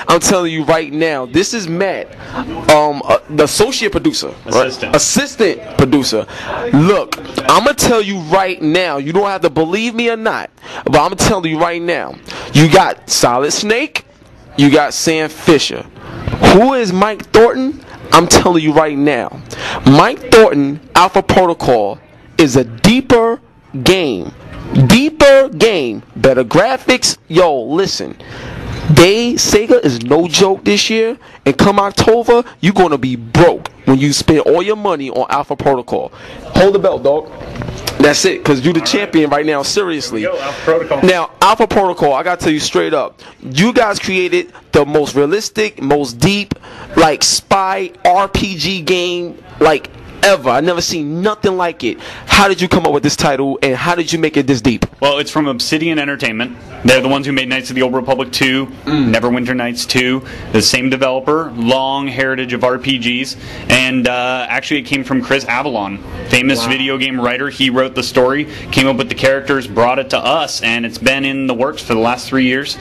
I'm telling you right now, this is Matt, the associate producer, assistant producer. Look, I'm gonna tell you right now. You don't have to believe me or not, but I'm gonna tell you right now. You got Solid Snake, you got Sam Fisher. Who is Mike Thornton? I'm telling you right now, Mike Thornton, Alpha Protocol, is a deeper game. Better graphics. Yo, listen. Sega is no joke this year, and come October, you're gonna be broke when you spend all your money on Alpha Protocol. Hold the belt, dog. That's it, because you're the champion right now, seriously. Here we go, Alpha Protocol. Now, Alpha Protocol, I gotta tell you straight up, you guys created the most realistic, most deep, like, spy RPG game, like, ever. I've never seen nothing like it. How did you come up with this title, and how did you make it this deep? Well, it's from Obsidian Entertainment. They're the ones who made Knights of the Old Republic 2, Neverwinter Nights 2, the same developer, long heritage of RPGs, and actually it came from Chris Avalon, famous video game writer. He wrote the story, came up with the characters, brought it to us, and it's been in the works for the last 3 years,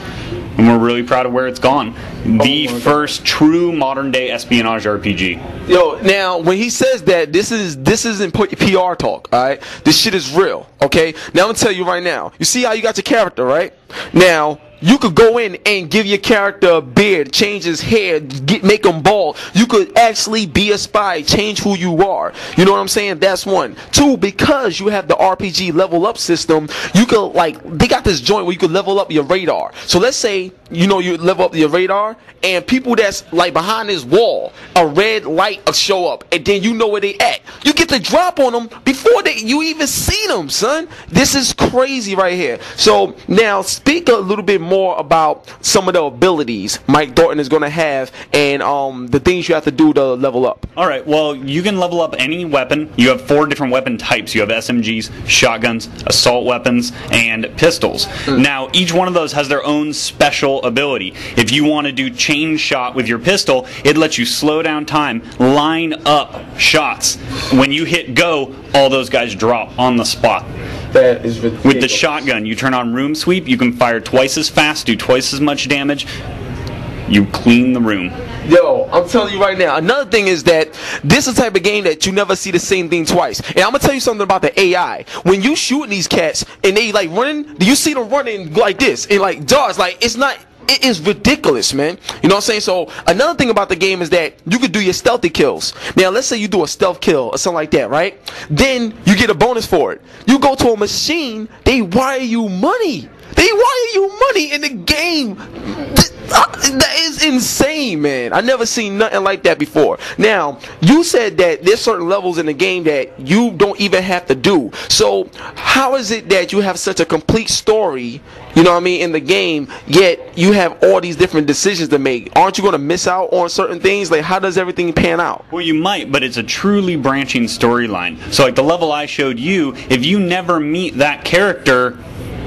and we're really proud of where it's gone. The first true modern-day espionage RPG. Yo, now, when he says that, this isn't PR talk, alright? This shit is real, okay? Now, I'm gonna tell you right now. You see how you got your character, right? Now, you could go in and give your character a beard, change his hair, make him bald. You could actually be a spy, change who you are. You know what I'm saying? That's one. Two, because you have the RPG level up system, you could, like, they got this joint where you could level up your radar. So let's say, you know, you level up your radar, and people that's, like, behind this wall, a red light will show up, and then you know where they at. You get the drop on them before you even see them, son. This is crazy right here. So, now, speak a little bit more about some of the abilities Mike Thornton is going to have, and the things you have to do to level up. Alright, well, you can level up any weapon. You have 4 different weapon types. You have SMGs, shotguns, assault weapons, and pistols. Now, each one of those has their own special ability. If you want to do chain shot with your pistol, it lets you slow down time, line up shots. When you hit go, all those guys drop on the spot. That is ridiculous. With the shotgun, you turn on room sweep, you can fire twice as fast, do twice as much damage. You clean the room. Yo, I'm telling you right now, another thing is that this is the type of game that you never see the same thing twice. And I'm going to tell you something about the AI. When you shooting these cats and they like running, do you see them running like this? And like dodge, like it's not... It is ridiculous, man. You know what I'm saying? So, another thing about the game is that you could do your stealthy kills. Now, let's say you do a stealth kill or something like that, right? Then, you get a bonus for it. You go to a machine, they wire you money. They wire you money in the game. That is insane, man. I never seen nothing like that before. Now, you said that there's certain levels in the game that you don't even have to do. So, how is it that you have such a complete story, you know what I mean, in the game, yet you have all these different decisions to make? Aren't you going to miss out on certain things? Like, how does everything pan out? Well, you might, but it's a truly branching storyline. So, like the level I showed you, if you never meet that character,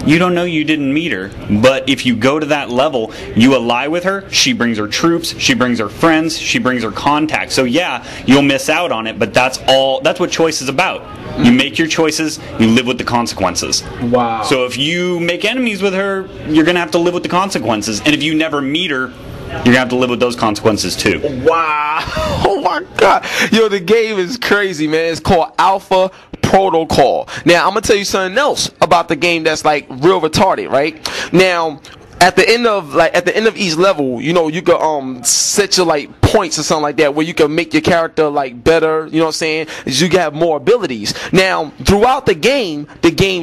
you don't know you didn't meet her. But if you go to that level, you ally with her, she brings her troops, she brings her friends, she brings her contacts. So yeah, you'll miss out on it, but that's what choice is about. You make your choices, you live with the consequences. Wow. So if you make enemies with her, you're going to have to live with the consequences. And if you never meet her, you're going to have to live with those consequences too. Wow. Oh my God. Yo, the game is crazy, man. It's called Alpha Protocol. Now, I'm going to tell you something else about the game that's like real retarded, right? Now, at the end of each level, you know, you could set your like points or something like that, where you can make your character like better, you know what I'm saying? You can have more abilities. Now, throughout the game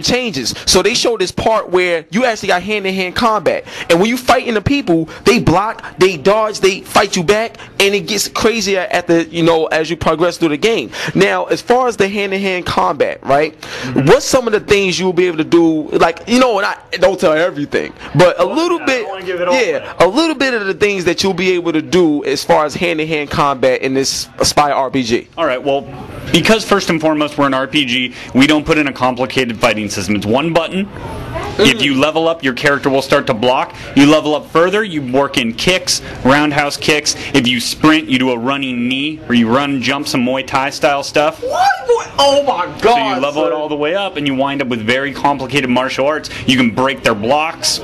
changes. So they show this part where you actually got hand-to-hand combat, and when you fighting the people, they block, they dodge, they fight you back, and it gets crazier at the, you know, as you progress through the game. Now, as far as the hand-to-hand combat, right? What's some of the things you'll be able to do? Like, you know, and I don't tell everything, but a little bit, a little bit of the things that you'll be able to do as far as hand-to-hand combat in this spy RPG. Alright, well, because first and foremost we're an RPG, we don't put in a complicated fighting system. It's one button. If you level up, your character will start to block. You level up further, you work in kicks, roundhouse kicks. If you sprint, you do a running knee, where you run, jump, some Muay Thai style stuff. What? Oh my God. So you level it all the way up, and you wind up with very complicated martial arts. You can break their blocks.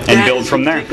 and build from there.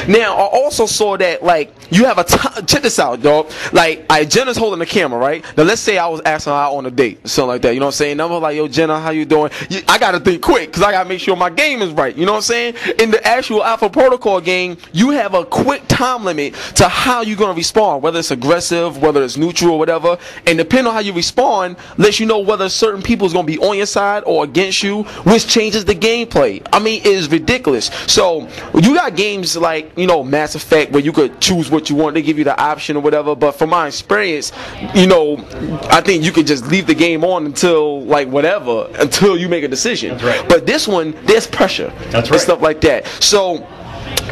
Now, I also saw that, like, you have a check this out, dog. Like, Jenna's holding the camera, right? Now, let's say I was asking her out on a date, or something like that. You know what I'm saying? And I'm like, yo, Jenna, how you doing? I got to think quick, because I got to make sure my game is right. You know what I'm saying? In the actual Alpha Protocol game, you have a quick time limit to how you're going to respond, whether it's aggressive, whether it's neutral, or whatever. And depending on how you respond, lets you know whether certain people is going to be on your side or against you, which changes the gameplay. I mean, it is ridiculous. So, you got games like, you know, Mass Effect, where you could choose what you want. They give you the option or whatever. But from my experience, you know, I think you could just leave the game on until, like, whatever, until you make a decision. That's right. But this one, there's pressure. That's right. And stuff like that. So,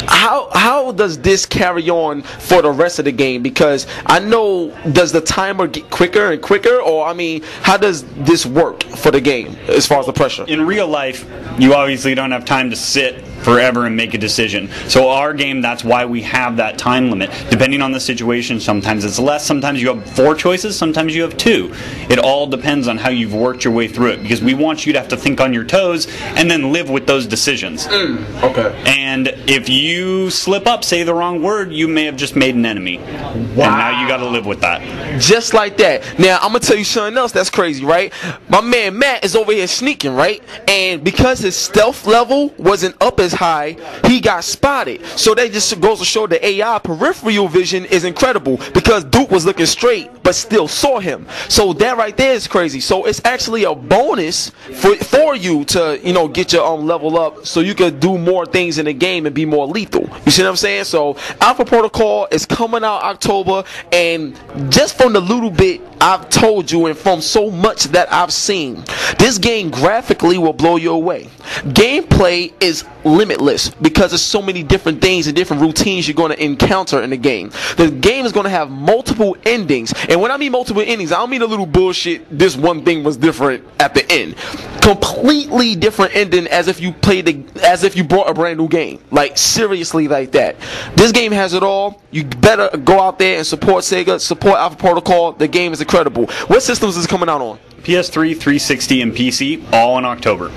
how does this carry on for the rest of the game? Because I know, does the timer get quicker and quicker, or I mean, how does this work for the game as far as the pressure? In real life, you obviously don't have time to sit forever and make a decision. So our game, that's why we have that time limit. Depending on the situation, sometimes it's less, sometimes you have 4 choices, sometimes you have 2. It all depends on how you've worked your way through it, because we want you to have to think on your toes and then live with those decisions. Okay. And if you slip up, say the wrong word, you may have just made an enemy. Wow. And now you got to live with that. Just like that. Now, I'm going to tell you something else that's crazy, right? My man Matt is over here sneaking, right? And because his stealth level wasn't up as high, he got spotted. So that just goes to show the AI peripheral vision is incredible, because Duke was looking straight but still saw him. So that right there is crazy. So it's actually a bonus for you to, you know, get your level up, so you can do more things in the game and be more lethal. You see what I'm saying? So Alpha Protocol is coming out October, and just from the little bit I've told you and from so much that I've seen, this game graphically will blow you away. Gameplay is limitless, because there's so many different things and different routines you're going to encounter in the game. The game is going to have multiple endings, and when I mean multiple endings, I don't mean a little bullshit, this one thing was different at the end. Completely different ending, as if you brought a brand new game. Like, seriously, like that. This game has it all. You better go out there and support Sega, support Alpha Protocol. The game is incredible. What systems is it coming out on? PS3, 360, and PC, all in October.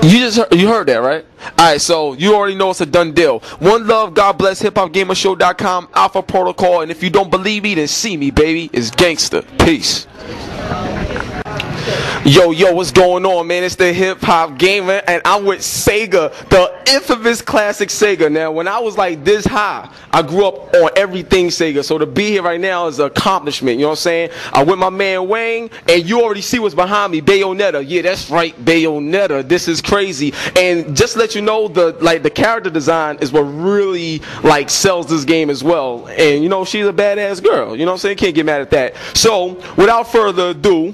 You heard that, right? Alright, so you already know it's a done deal. One love, God bless, HipHopGamerShow.com, Alpha Protocol, and if you don't believe me, then see me, baby. It's gangster. Peace. Yo, what's going on, man? It's the Hip Hop Gamer, and I'm with Sega, the infamous classic Sega. Now, when I was like this high, I grew up on everything Sega, so to be here right now is an accomplishment, you know what I'm saying? I'm with my man Wayne, and you already see what's behind me, Bayonetta. Yeah, that's right, Bayonetta. This is crazy. And just to let you know, the character design is what really like sells this game as well. And you know, she's a badass girl, you know what I'm saying? Can't get mad at that. So, without further ado,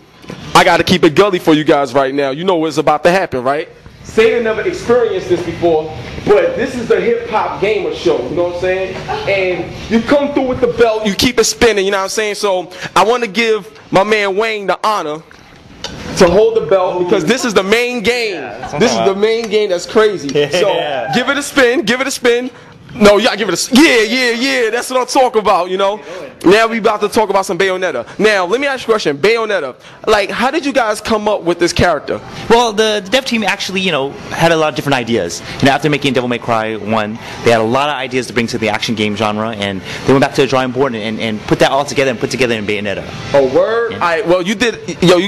I gotta keep it gully for you guys right now. You know what's about to happen, right? Sega never experienced this before, but this is the Hip Hop Gamer Show, you know what I'm saying? And you come through with the belt, you keep it spinning, you know what I'm saying? So I want to give my man Wayne the honor to hold the belt, because this is the main game. This is the main game that's crazy. So give it a spin, give it a spin. No, you gotta give it a... Yeah, that's what I'm talking about, you know? Now we about to talk about some Bayonetta. Now, let me ask you a question. Bayonetta, like, how did you guys come up with this character? Well, the dev team actually, you know, had a lot of different ideas. You know, after making Devil May Cry 1, they had a lot of ideas to bring to the action game genre, and they went back to the drawing board and put that all together and put together in Bayonetta. Oh, word? Yeah. All right, well, you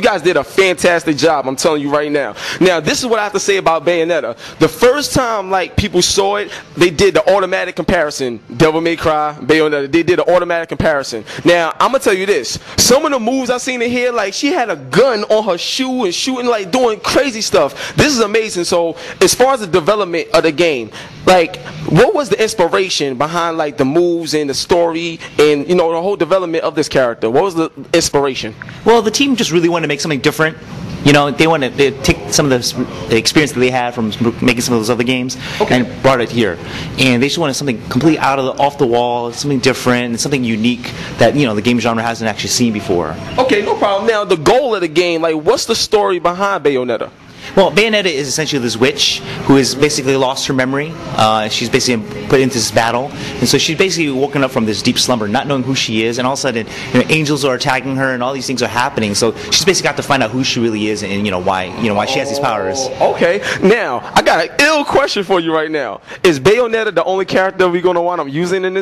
guys did a fantastic job, I'm telling you right now. Now, this is what I have to say about Bayonetta. The first time, like, people saw it, they did the automatic comparison. Devil May Cry, Bayonetta, they did an automatic comparison. Now, I'm gonna tell you this. Some of the moves I seen in here, like, she had a gun on her shoe and shooting, like, doing crazy stuff. This is amazing. So, as far as the development of the game, like, what was the inspiration behind, like, the moves and the story and, you know, the whole development of this character? What was the inspiration? Well, the team just really wanted to make something different. You know, they wanted to take some of the experience that they had from making some of those other games and brought it here. And they just wanted something completely off the wall, something different, and something unique that, you know, the game genre hasn't actually seen before. Okay, no problem. Now, the goal of the game, like, what's the story behind Bayonetta? Well, Bayonetta is essentially this witch who has basically lost her memory. She's basically put into this battle, and so she's basically woken up from this deep slumber, not knowing who she is, and all of a sudden, angels are attacking her, and all these things are happening. So she's basically got to find out who she really is, and why she has these powers. Okay, now I got an ill question for you right now. Is Bayonetta the only character we're gonna wind up using in this